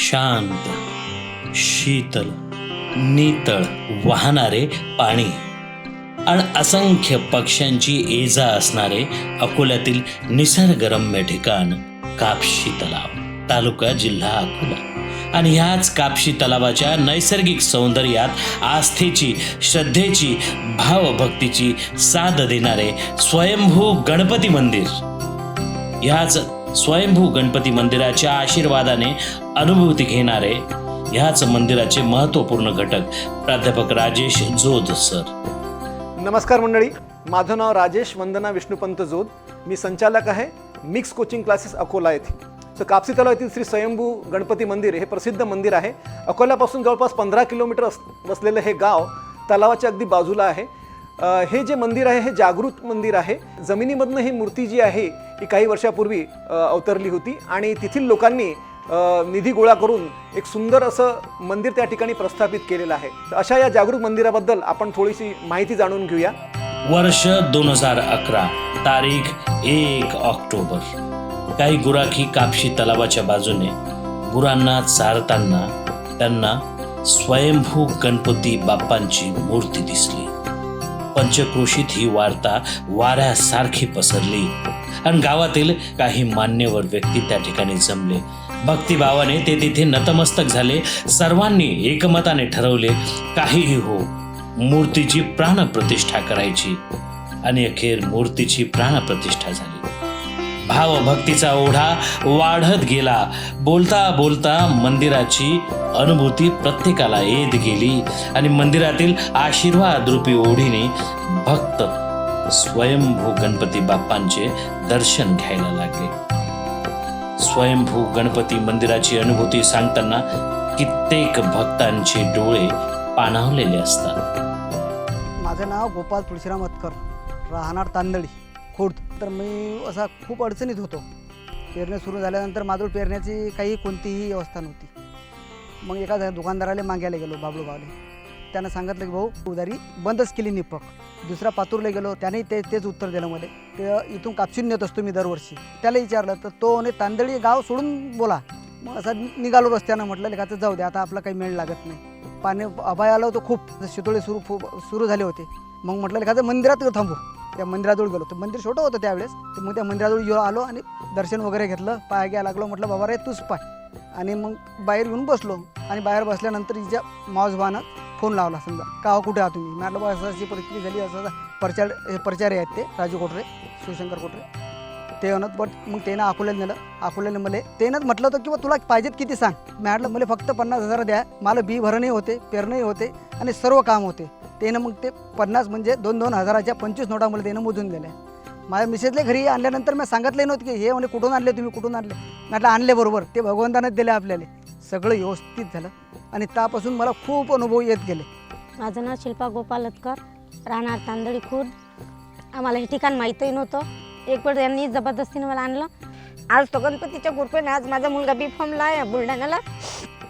शांत, शीतल, नितळ वाहणारे पाणी आणि असंख्य पक्ष्यांची ये-जा असणारे अकोल्यातील निसर्गरम्य ठिकाण कापशी तलाव, तालुका जिल्हा अकोला. आणि ह्याच कापशी तलावाच्या नैसर्गिक सौंदर्यात आस्थेची, श्रद्धेची, भावभक्तीची साथ देणारे स्वयंभू गणपती मंदिर. ह्याच स्वयंभू गणपती मंदिराच्या आशीर्वादाने अनुभूती घेणारे ह्याच मंदिराचे महत्त्वपूर्ण घटक प्राध्यापक राजेश जोध सर. नमस्कार मंडळी, माझं नाव राजेश वंदना विष्णुपंत जोध. मी संचालक आहे मिक्स कोचिंग क्लासेस अकोला येथे. कापसी तलाव येथील श्री स्वयंभू गणपती मंदिर हे प्रसिद्ध मंदिर आहे. अकोल्यापासून जवळपास 15 किलोमीटर बसलेलं हे गाव तलावाच्या अगदी बाजूला आहे. हे जे मंदिर आहे हे जागृत मंदिर आहे. जमिनीमधनं ही मूर्ती जी आहे ही काही वर्षापूर्वी अवतरली होती आणि तेथील लोकांनी निधी गोळा करून एक सुंदर असं मंदिर त्या ठिकाणी प्रस्थापित केलेलं आहे. अशा या जागृत मंदिराबद्दल आपण थोडीशी माहिती जाणून घेऊया. वर्ष 2011, तारीख 1 ऑक्टोबर. काही गुराखी कापशी तलावाच्या बाजूने गुरांना चारताना त्यांना स्वयंभू गणपती बाप्पांची मूर्ती दिसली. पंचक्रोशीत ही वार्ता वाऱ्यासारखी पसरली आणि गावातील काही मान्यवर व्यक्ती त्या ठिकाणी जमले. भक्तिभावाने ते तिथे नतमस्तक झाले. सर्वांनी एकमताने ठरवले, काहीही हो, मूर्तीची प्राणप्रतिष्ठा करायची. आणि अखेर मूर्तीची प्राणप्रतिष्ठा झाली. भावभक्तीचा ओढा वाढत गेला. बोलता बोलता मंदिराची अनुभूती प्रत्येकाला येत गेली आणि मंदिरातील आशीर्वाद रूपी ओढीने भक्त स्वयंभू गणपती बाप्पांचे दर्शन घ्यायला लागले. स्वयंभू गणपती मंदिराची अनुभूती सांगताना कित्येक भक्तांचे डोळे पाणावलेले असतात. माझं नाव गोपाल तुळशीराम अतकर, राहणार तांदळी, खोड. तर मी असा खूप अडचणीत होतो. पेरणी सुरू झाल्यानंतर माझ्याजवळ पेरण्याची काही कोणतीही व्यवस्था नव्हती. मग एका दुकानदाराला मागायला गेलो, बाबळूगावले. त्यानं सांगितलं की भाऊ उधारी बंदच केली निपक. दुसरा पातूरला गेलो, त्याने तेच उत्तर दिलं मला. ते इथून कापसून नेत असतो मी दरवर्षी. त्याला विचारलं तर तो आणि तांदळी गाव सोडून बोला. मग असा निघालो रस्त्यानं. म्हटलं लेखाचं जाऊ दे, आता आपला काही मेळ लागत नाही. पाणी अभय आलं होतं खूप, शितोळे सुरू झाले होते. मग म्हटलं लेखाचं मंदिरात थांबू. त्या मंदिराजवळ गेलो. तर मंदिर छोटं होतं त्यावेळेस. तर मग त्या मंदिराजवळ आलो आणि दर्शन वगैरे घेतलं. पाय घ्यायला लागलो. म्हटलं बाबा रे तूच पाय. आणि मग बाहेर येऊन बसलो. आणि बाहेर बसल्यानंतर हिच्या मावसभानं फोन लावला. समजा का कुठे आहात तुम्ही? म्हटलं बा अशी परिस्थिती झाली, असं प्रचारी आहेत ते राजू कोटरे, शिवशंकर कोटरे. ते म्हणत बट मग त्यानं अकोल्याला नेलं. अकोल्याला मला त्यानंच म्हटलं होतं की बा तुला पाहिजेत किती सांग. म्हटलं मला फक्त 50,000 द्या. मला बी भरणंही होते, पेरणंही होते आणि सर्व काम होते. त्यानं मग ते 50 म्हणजे 2-2 हजाराच्या 25 नोटा मला त्यानं मोजून दिल्या. माझ्या मिसेसले घरी आणल्यानंतर मी सांगितलं नव्हतं की हे म्हणजे कुठून आणले तुम्ही, कुठून आणले. म्हटलं आणले बरोबर. ते भगवंतानेच दिले आपल्याला. सगळं व्यवस्थित झालं आणि त्यापासून मला खूप अनुभव येत गेले. माझं नाव शिल्पा गोपाल अतकर, राहणार तांदळी खुर्द. आम्हाला हे ठिकाण माहीतही नव्हतं. एक वेळ यांनी जबरदस्तीने मला आणलं. आज तो गणपतीच्या कृपेने आज माझा मुलगा B.Pharmला आहे बुलढाण्याला.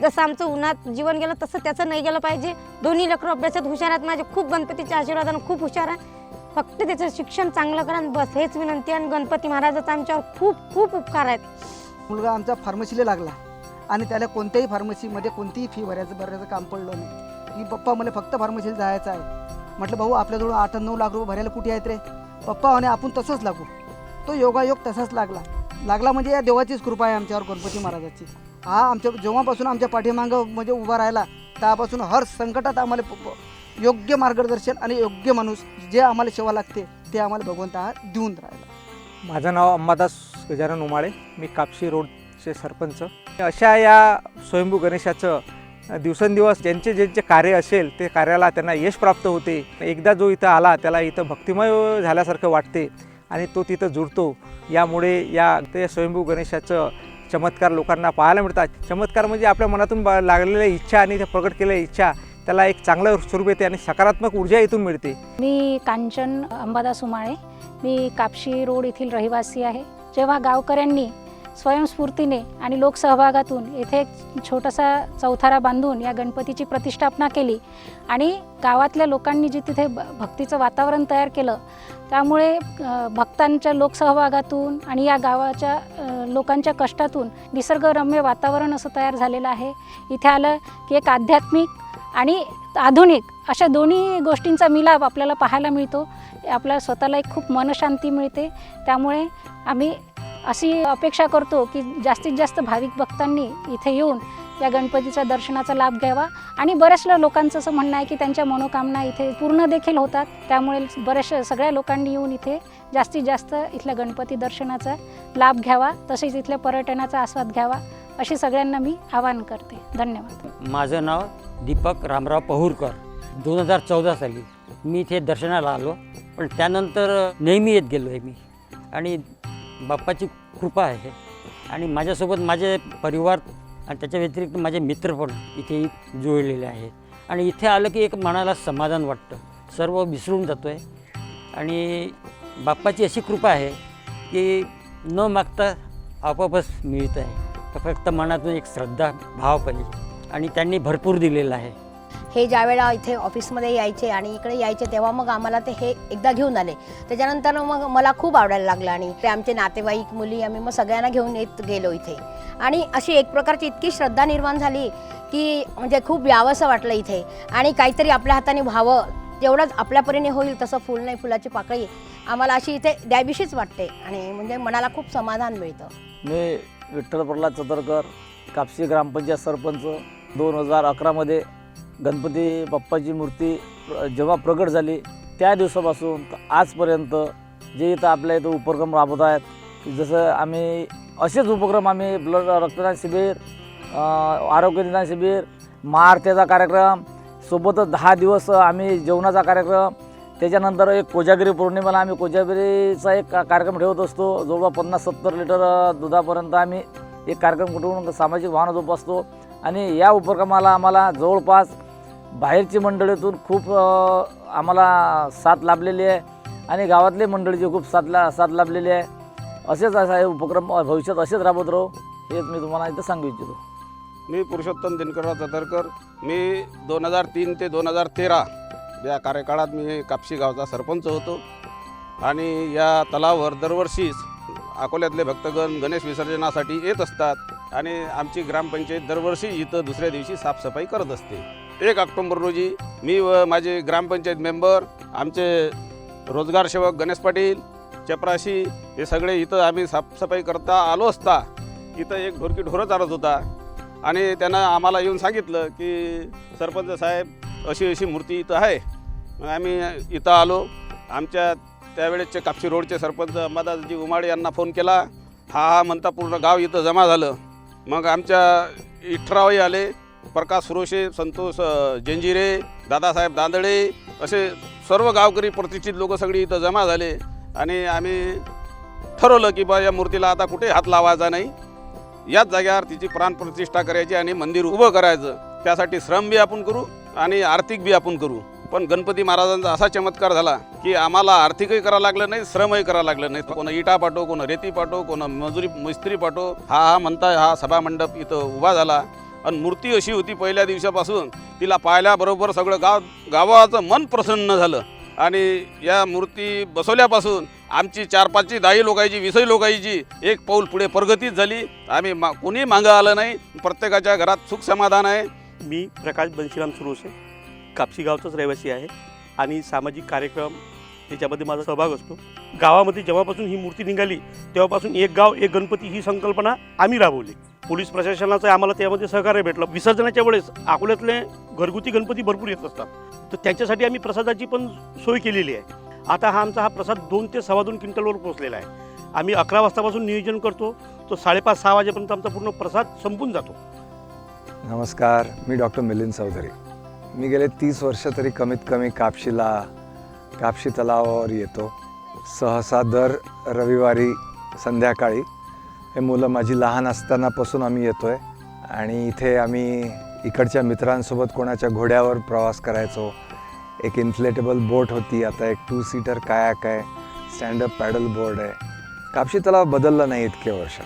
जसं आमचं उन्हात जीवन गेलं तसं त्याचं नाही गेलं पाहिजे. दोन्ही लेकरं अभ्यासात हुशार आहेत माझे. खूप गणपतीच्या आशीर्वादानं खूप हुशार आहे. फक्त त्याचं शिक्षण चांगलं करा बस, हेच विनंती. आणि गणपती महाराजाचा आमच्यावर खूप खूप उपकार आहेत. मुलगा आमचा फार्मसीला लागला आणि त्याला कोणत्याही फार्मसीमध्ये कोणतीही फी भरायचं काम पडलं नाही. की पप्पा मला फक्त फार्मसीला जायचं आहे. म्हटलं भाऊ आपल्याजवळ 8-9 लाख रुपये भरायला कुठे आहेत रे? पप्पा म्हणे आपण तसंच लागू. तो योगायोग तसाच लागला म्हणजे या देवाचीच कृपा आहे आमच्यावर, गणपती महाराजाची. हा आमच्या जेव्हापासून आमच्या पाठीमागं म्हणजे उभा राहिला त्यापासून हर संकटात आम्हाला योग्य मार्गदर्शन आणि योग्य माणूस जे आम्हाला सेवा लागते ते आम्हाला भगवंता हा देऊन राहिला. माझं नाव अंबादास गजानन उमाळे, मी कापशी रोडचे सरपंच. अशा या स्वयंभू गणेशाचं दिवसेंदिवस ज्यांचे कार्य असेल ते कार्याला त्यांना यश प्राप्त होते. एकदा जो इथं आला त्याला इथं भक्तिमय झाल्यासारखं वाटते आणि तो तिथं जुळतो. यामुळे या ते स्वयंभू गणेशाचं चमत्कार लोकांना पाहायला मिळतात. चमत्कार म्हणजे आपल्या मनातून लागलेल्या इच्छा आणि त्या प्रकट केलेल्या इच्छा त्याला एक चांगलं स्वरूप येते आणि सकारात्मक ऊर्जा इथून मिळते. मी कांचन अंबादास उमाळे, मी कापशी रोड येथील रहिवासी आहे. जेव्हा गावकऱ्यांनी स्वयंस्फूर्तीने आणि लोकसहभागातून येथे एक छोटासा चौथारा बांधून या गणपतीची प्रतिष्ठापना केली आणि गावातल्या लोकांनी जे तिथे भक्तीचं वातावरण तयार केलं, त्यामुळे भक्तांच्या लोकसहभागातून आणि या गावाच्या लोकांच्या कष्टातून निसर्गरम्य वातावरण असं तयार झालेलं आहे. इथे आलं की एक आध्यात्मिक आणि आधुनिक अशा दोन्ही गोष्टींचा मिलाप आपल्याला पाहायला मिळतो. आपल्याला स्वतःला एक खूप मनशांती मिळते. त्यामुळे आम्ही अशी अपेक्षा करतो की जास्तीत जास्त भाविक भक्तांनी इथे येऊन या गणपतीच्या दर्शनाचा लाभ घ्यावा. आणि बऱ्याचशा लोकांचं असं म्हणणं आहे की त्यांच्या मनोकामना इथे पूर्ण देखील होतात. त्यामुळे बऱ्याचशा सगळ्या लोकांनी येऊन इथे जास्तीत जास्त इथल्या गणपती दर्शनाचा लाभ घ्यावा, तसेच इथल्या पर्यटनाचा आस्वाद घ्यावा, अशी सगळ्यांना मी आवाहन करते. धन्यवाद. माझं नाव दीपक रामराव पहुरकर. 2014 साली मी इथे दर्शनाला आलो, पण त्यानंतर नेहमी येत गेलो आहे मी. आणि बाप्पाची कृपा आहे. आणि माझ्यासोबत माझे परिवार आणि त्याच्या व्यतिरिक्त माझे मित्र पण इथे जुळलेले आहेत. आणि इथे आलं की एक मनाला समाधान वाटतं, सर्व विसरून जातो आहे. आणि बाप्पाची अशी कृपा आहे की न मागता आपोआपच मिळत आहे. फक्त मनातून एक श्रद्धा भाव पाहिजे आणि त्यांनी भरपूर दिलेलं आहे. हे ज्यावेळेला इथे ऑफिसमध्ये यायचे आणि इकडे यायचे तेव्हा मग आम्हाला ते हे एकदा घेऊन आले. त्याच्यानंतर मग मला खूप आवडायला लागलं आणि ते आमचे नातेवाईक मुली आम्ही मग सगळ्यांना घेऊन येत गेलो इथे. आणि अशी एक प्रकारची इतकी श्रद्धा निर्माण झाली की म्हणजे खूप यावंसं वाटलं इथे. आणि काहीतरी आपल्या हाताने व्हावं, तेवढंच आपल्या परीने होईल तसं फुल नाही फुलाची पाकळी आम्हाला अशी इथे द्यावीशीच वाटते. आणि म्हणजे मनाला खूप समाधान मिळतं. मी विठ्ठल प्रल्हाद चतरकर, कापशी ग्रामपंचायत सरपंच. 2011मध्ये गणपती बाप्पाची मूर्ती जेव्हा प्रगट झाली त्या दिवसापासून आजपर्यंत जे इथं आपल्या इथं उपक्रम राबवत आहेत, जसं आम्ही असेच उपक्रम आम्ही रक्तदान शिबिर, आरोग्य निदान शिबिर, महाआरतीचा कार्यक्रम, सोबतच 10 दिवस आम्ही जेवणाचा कार्यक्रम, त्याच्यानंतर एक कोजागिरी पौर्णिमेला आम्ही कोजागिरीचा एक कार्यक्रम ठेवत असतो. जवळपास 50-70 लिटर दुधापर्यंत आम्ही एक कार्यक्रम कुठून सामाजिक भावना जोपासतो. आणि या उपक्रमाला आम्हाला जवळपास बाहेरची मंडळीतून खूप आम्हाला साथ लाभलेली आहे आणि गावातले मंडळीची खूप साथ लाभलेली आहे. असेच असा हे उपक्रम भविष्यात असेच राबवत राहू, हेच मी तुम्हाला इथं सांगू इच्छितो. मी पुरुषोत्तम दिनकरराव चतरकर. मी 2003 ते 2013 या कार्यकाळात मी कापशी गावचा सरपंच होतो. आणि या तलावावर दरवर्षीच अकोल्यातले भक्तगण गणेश विसर्जनासाठी येत असतात. आणि आमची ग्रामपंचायत दरवर्षी इथं दुसऱ्या दिवशी साफसफाई करत असते. 1 ऑक्टोबर रोजी मी व माझे ग्रामपंचायत मेंबर, आमचे रोजगार सेवक गणेश पाटील, चपराशी हे सगळे इथं आम्ही साफसफाई करता आलो असता इथं एक ढोरकी ढोरं चालत होता. आणि त्यानं आम्हाला येऊन सांगितलं की सरपंच साहेब अशी मूर्ती इथं आहे. मग आम्ही इथं आलो. आमच्या त्यावेळेसचे कापशी रोडचे सरपंच अंबादासजी उमाडे यांना फोन केला. हा म्हणता पूर्ण गाव इथं जमा झालं. मग आमच्या इठरावही आले, प्रकाश सुरोशे, संतोष जंजिरे, दादासाहेब दांदळे असे सर्व गावकरी प्रतिष्ठित लोक सगळी इथं जमा झाले. आणि आम्ही ठरवलं की बा या मूर्तीला आता कुठे हात लावायचा नाही, याच जागेवर तिची प्राणप्रतिष्ठा करायची आणि मंदिर उभं करायचं. त्यासाठी श्रम बी आपण करू आणि आर्थिक बी आपण करू. पण गणपती महाराजांचा असा चमत्कार झाला की आम्हाला आर्थिकही करावं लागलं नाही, श्रमही करावं लागलं नाही. कोण इटा पाठव, कोण रेती पाठव, कोण मिस्त्री पाठव. हा म्हणता हा सभामंडप इथं उभा झाला. आणि मूर्ती अशी होती पहिल्या दिवसापासून तिला पाहिल्याबरोबर सगळं गावाचं मन प्रसन्न झालं. आणि या मूर्ती बसवल्यापासून आमची 4-5 दाई लोकांची 20 लोकांची एक पाऊल पुढे प्रगतीच झाली. आम्ही कोणी मागं आलं नाही. प्रत्येकाच्या घरात सुख समाधान आहे. मी प्रकाश बंशीराम सुरोसे, कापशी गावचाच रहिवासी आहे आणि सामाजिक कार्यक्रम त्याच्यामध्ये माझा सहभाग असतो. गावामध्ये जेव्हापासून ही मूर्ती निघाली तेव्हापासून एक गाव एक गणपती ही संकल्पना आम्ही राबवली. पोलीस प्रशासनाचं आम्हाला त्यामध्ये सहकार्य भेटलं. विसर्जनाच्या वेळेस अकोल्यातले घरगुती गणपती भरपूर येत असतात, तर त्यांच्यासाठी आम्ही प्रसादाची पण सोय केलेली आहे. आता हा प्रसाद 2 ते 2.25 क्विंटलवर पोहोचलेला आहे. आम्ही 11 वाजतापासून नियोजन करतो, तो 5:30-6 वाजेपर्यंत आमचा पूर्ण प्रसाद संपून जातो. नमस्कार, मी डॉक्टर मिलिंद चौधरी. मी गेले 30 वर्ष तरी कमीत कमी कापशी तलावावर येतो. सहसा दर रविवारी संध्याकाळी. हे मुलं माझी लहान असतानापासून आम्ही येतो आहे. आणि इथे आम्ही इकडच्या मित्रांसोबत कोणाच्या घोड्यावर प्रवास करायचो. एक इन्फ्लेटेबल बोट होती, आता एक 2 सीटर कायाक आहे, स्टँडअप पॅडल बोर्ड आहे. कापशी तलाव बदलला नाही इतके वर्ष.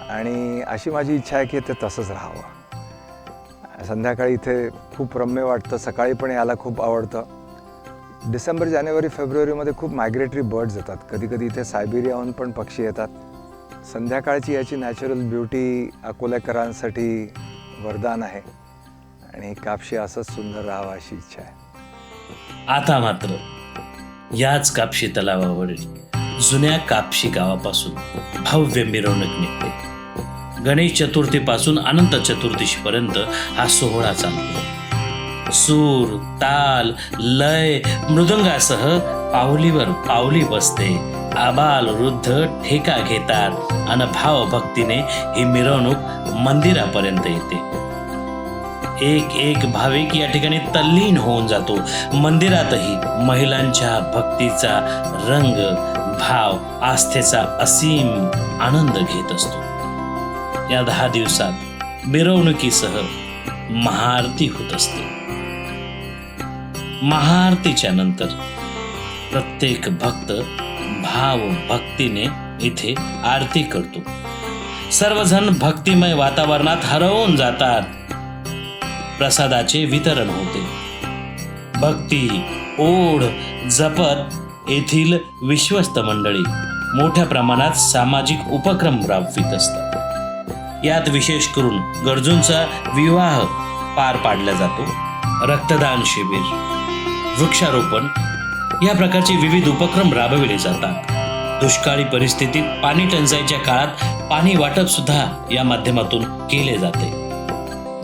आणि अशी माझी इच्छा आहे की ते तसंच राहावं. संध्याकाळी इथे खूप रम्य वाटतं, सकाळी पण यायला खूप आवडतं. डिसेंबर, जानेवारी, फेब्रुवारीमध्ये खूप मायग्रेटरी बर्ड्स येतात. कधी कधी इथे सायबेरियाहून पण पक्षी येतात. संध्याकाळची याची नॅचरल ब्युटी अकोलेकरांसाठी वरदान आहे आणि कापशी असंच सुंदर राहावं अशी इच्छा आहे. आता मात्र याच कापशी तलावावरील जुन्या कापशी गावापासून भव्य मिरवणूक निघते. गणेश चतुर्थीपासून अनंत चतुर्दशीपर्यंत हा सोहळा चालतो. सूर, ताल, लय, मृदंगासह पावलीवर पावली बसते. आबाल वृद्ध ठेका घेतात आणि भावभक्तीने ही मिरवणूक मंदिरापर्यंत येते. एक एक भाविक या ठिकाणी तल्लीन होऊन जातो. मंदिरातही महिलांच्या भक्तीचा रंग, भाव, आस्थेचा असीम आनंद घेत असतो. या 10 दिवसात मिरवणुकीसह महाआरती होत असते. महाआरतीच्या नंतर प्रत्येक भक्त भाव भक्तीने इथे आरती करतो. सर्वजण भक्तिमय वातावरणात हरवून जातात. प्रसादाचे वितरण होते. भक्ती, ओढ जपत येथील विश्वस्त मंडळी मोठ्या प्रमाणात सामाजिक उपक्रम राबवित असतात. यात विशेष करून गरजूंचा विवाह पार पाडला जातो. रक्तदान शिबिर, वृक्षारोपण या प्रकारचे विविध उपक्रम राबविले जातात. दुष्काळी परिस्थितीत पाणी टंचाईच्या काळात पाणी वाटप सुद्धा या माध्यमातून केले जाते.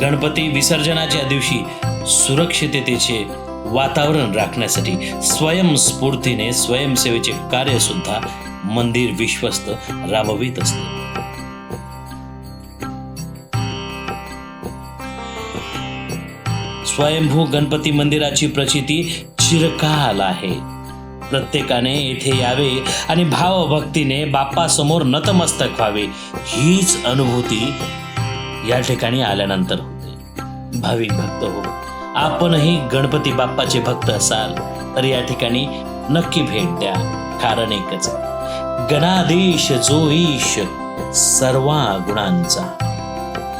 गणपती विसर्जनाच्या दिवशी सुरक्षिततेचे वातावरण राखण्यासाठी स्वयंस्फूर्तीने स्वयंसेवेचे कार्य सुद्धा मंदिर विश्वस्त राबवित असते. स्वयंभू गणपती मंदिराची प्रचिती चिरकाल आहे. प्रत्येकाने येथे यावे आणि भावभक्तीने बाप्पासमोर नतमस्तक व्हावे हीच अनुभूती या ठिकाणी आल्यानंतर होते. भाविक भक्त हो, आपणही गणपती बाप्पाचे भक्त असाल तर या ठिकाणी नक्की भेट द्या. कारण एकच, गणाधीश जो ईश सर्वा गुणांचा,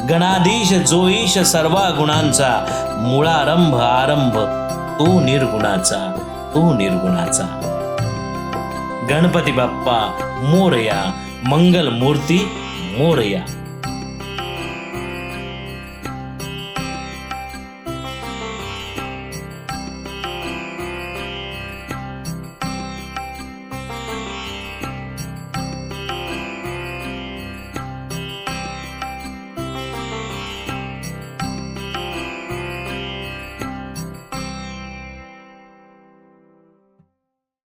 गणाधीश जो ईश सर्वा गुणांचा, मुळारंभ आरंभ तो निर्गुणाचा, तो निर्गुणाचा. गणपती बाप्पा मोरया, मंगल मूर्ती मोरया.